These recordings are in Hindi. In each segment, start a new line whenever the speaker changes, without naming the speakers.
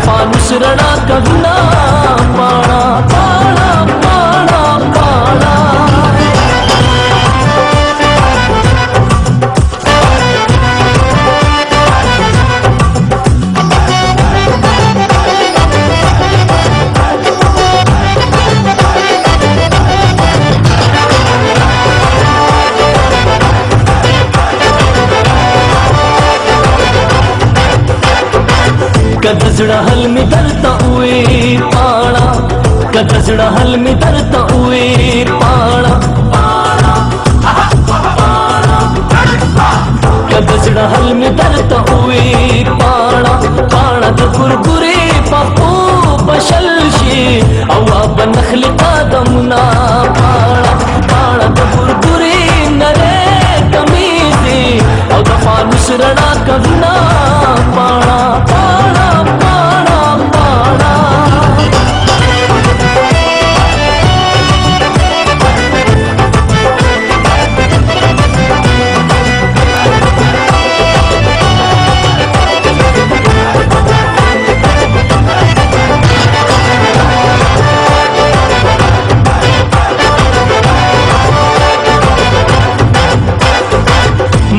दफा नुसरड़ा कविना पाड़ा पाड़ा पाड़ा पाड़ा। कदजड़ा हल में दरता हुए पाड़ा, कदजड़ा हल में दरता हुए पाड़ा, कदजड़ा हल में दरता हुए पाड़ा, पाड़ा तो गुरगुरे पापो बशलशी अवा बनखल कादमुना पाड़ा, पाड़ा तो गुरगुरे नरे कमीजे और दफा नुसरड़ा कविना पाड़ा पाड़ा पाड़ा पाड़ा।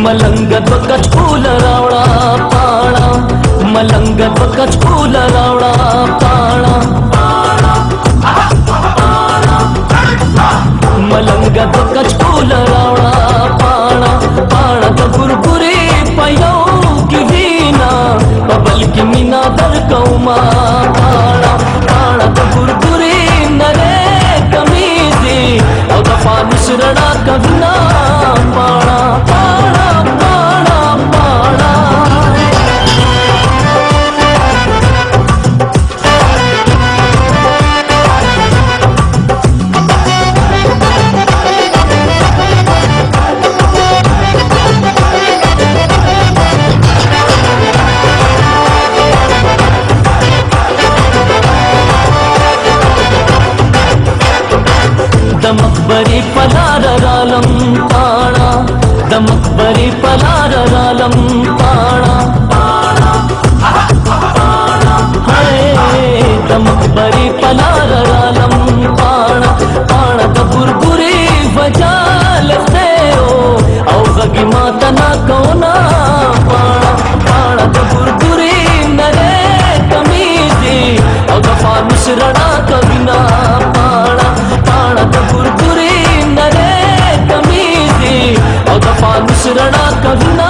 मलंग बकच फूल रावड़ा पाड़ा, मलंग बकच फूल रावड़ा पाड़ा, मलंग बकच फूल रावड़ा पाड़ा, पाड़ा तो गुरगुरे पयो की वीना बबल की मीना दर कौमा पाड़ा, पाड़ा तो गुरगुरे नरे कमीजे और दफा नुसरड़ा कविना पाड़ा पाड़ा पाड़ा पाड़ा। दमक बरी पलार रालम पाड़ा, दमक बरी पलार रालम पाड़ा, हाय दमक बरी पलार रालम पाड़ा, पाड़ा तो गुरगुरे वजाल तेरो औ गगी माता ना कौना पाड़ा, पाड़ा तो गुरगुरे नरे कमीजे और दफा नुसरड़ा कविना पाड़ा, पाड़ा तो गुरगुरे नरे कमीजे और दफा नुसरड़ा कविना